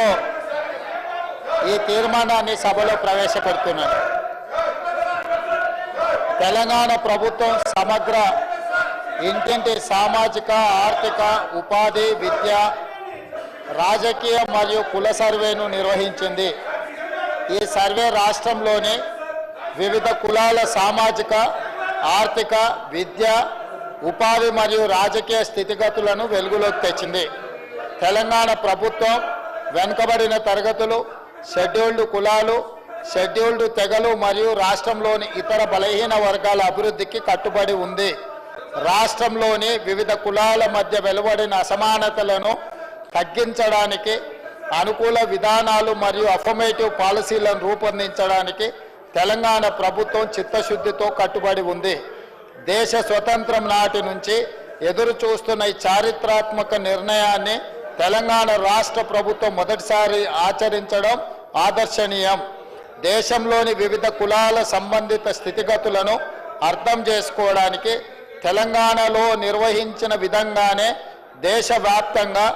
పేరుతో ఈ తీర్మానాన్ని సభలో ప్రవేశపెడుతున్నాను. తెలంగాణ ప్రభుత్వం సమగ్ర ఇంటింటి సామాజిక, ఆర్థిక, ఉపాధి, విద్య, రాజకీయ మరియు కుల సర్వేను నిర్వహించింది. ఈ సర్వే రాష్ట్రంలోని వివిధ కులాల సామాజిక, ఆర్థిక, విద్య, ఉపాధి మరియు రాజకీయ స్థితిగతులను వెలుగులోకి తెచ్చింది. తెలంగాణ ప్రభుత్వం వెనుకబడిన తరగతులు, షెడ్యూల్డ్ కులాలు, షెడ్యూల్డ్ తెగలు మరియు రాష్ట్రంలోని ఇతర బలహీన వర్గాల అభివృద్ధికి కట్టుబడి ఉంది. రాష్ట్రంలోని వివిధ కులాల మధ్య వెలువడిన అసమానతలను తగ్గించడానికి అనుకూల విధానాలు మరియు అఫర్మేటివ్ పాలసీలను రూపొందించడానికి తెలంగాణ ప్రభుత్వం చిత్తశుద్ధితో కట్టుబడి ఉంది. దేశ స్వతంత్రం నాటి నుంచి ఎదురు చూస్తున్న ఈ చారిత్రాత్మక నిర్ణయాన్ని తెలంగాణ రాష్ట్ర ప్రభుత్వం మొదటిసారి ఆచరించడం ఆదర్శనీయం. దేశంలోని వివిధ కులాల సంబంధిత స్థితిగతులను అర్థం చేసుకోవడానికి తెలంగాణలో నిర్వహించిన విధంగానే దేశవ్యాప్తంగా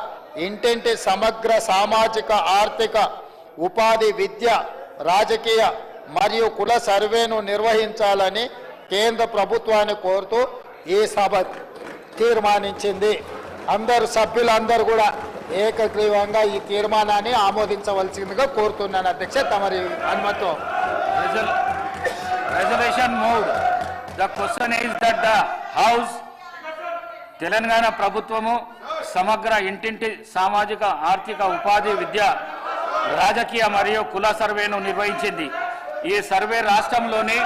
ఇంటింటి సమగ్ర సామాజిక, ఆర్థిక, ఉపాధి, విద్య, రాజకీయ మరియు కుల సర్వేను నిర్వహించాలని కేంద్ర ప్రభుత్వాన్ని కోరుతూ ఈ సభ తీర్మానించింది. సభ్యులందరూ కూడా ఏకగ్రీవంగా ఈ తీర్మానాన్ని ఆమోదించవలసిందిగా కోరుతున్నాను. అధ్యక్ష, తమరి అనుమతితో. Resolution moved. The question is that the House Telangana ప్రభుత్వము సమగ్ర ఇంటింటి సామాజిక, ఆర్థిక, ఉపాధి, విద్య, రాజకీయ మరియు కుల సర్వేను నిర్వహించింది. ఈ సర్వే రాష్ట్రంలోని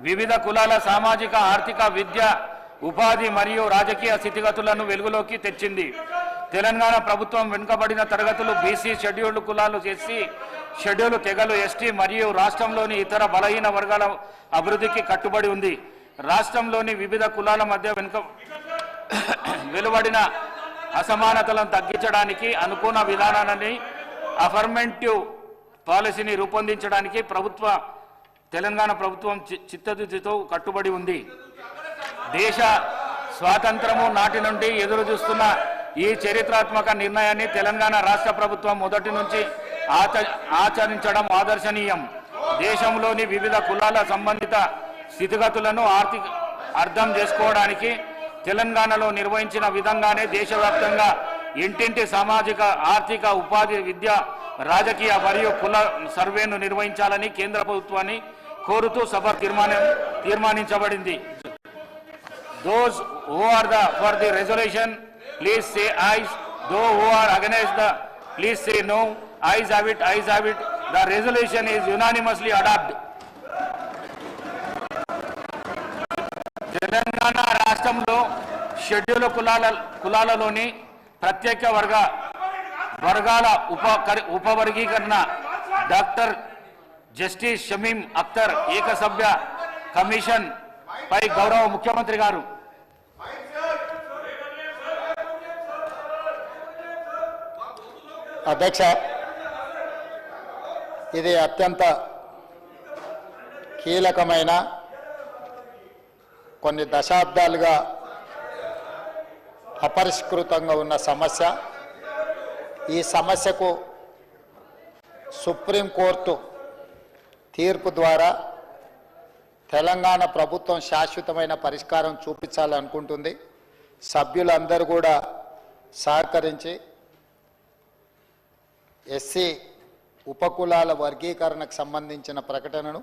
వివిధ కులాల సామాజిక, ఆర్థిక, విద్య, ఉపాధి మరియు రాజకీయ స్థితిగతులను వెలుగులోకి తెచ్చింది. తెలంగాణ ప్రభుత్వం వెనుకబడిన తరగతులు, బీసీ, షెడ్యూల్డ్ కులాలు, ఎస్సీ, షెడ్యూల్ తెగలు, ఎస్టీ మరియు రాష్ట్రంలోని ఇతర బలహీన వర్గాల అభివృద్ధికి కట్టుబడి ఉంది. రాష్ట్రంలోని వివిధ కులాల మధ్య వెలువడిన అసమానతలను తగ్గించడానికి అనుకూల విధానాన్ని అఫర్మేటివ్ పాలసీని రూపొందించడానికి తెలంగాణ ప్రభుత్వం చిత్తశుద్ధితో కట్టుబడి ఉంది. దేశ స్వాతంత్రము నాటి నుండి ఎదురు చూస్తున్న ఈ చరిత్రాత్మక నిర్ణయాన్ని తెలంగాణ రాష్ట్ర ప్రభుత్వం మొదటి నుంచి ఆచరించడం ఆదర్శనీయం. దేశంలోని వివిధ కులాల సంబంధిత స్థితిగతులను అర్థం చేసుకోవడానికి తెలంగాణలో నిర్వహించిన విధంగానే దేశవ్యాప్తంగా ఇంటింటి సామాజిక, ఆర్థిక, ఉపాధి, విద్య, రాజకీయ మరియు కుల సర్వేను నిర్వహించాలని కేంద్ర ప్రభుత్వాన్ని కోరుతూ సభ తీర్మానించబడింది. Those who are for the resolution, please say ayes. Those who are against please say no. Ayes have it. Ayes have it. The resolution is unanimously adopted. Telangana రాష్ట్రంలో షెడ్యూల్ కులాలలోని ప్రత్యేక వర్గాల ఉపవర్గీకరణ డాక్టర్ జస్టిస్ షమీం అఖ్తర్ ఏకసభ్య కమిషన్ పై గౌరవ ముఖ్యమంత్రి గారు అధ్యక్ష, ఇది అత్యంత కీలకమైన, కొన్ని దశాబ్దాలుగా అపరిష్కృతంగా ఉన్న సమస్య. ఈ సమస్యకు సుప్రీంకోర్టు తీర్పు ద్వారా తెలంగాణ ప్రభుత్వం శాశ్వతమైన పరిష్కారం చూపించాలనుకుంటుంది. సభ్యులందరూ కూడా సహకరించి ఎస్సీ ఉపకులాల వర్గీకరణకు సంబంధించిన ప్రకటనను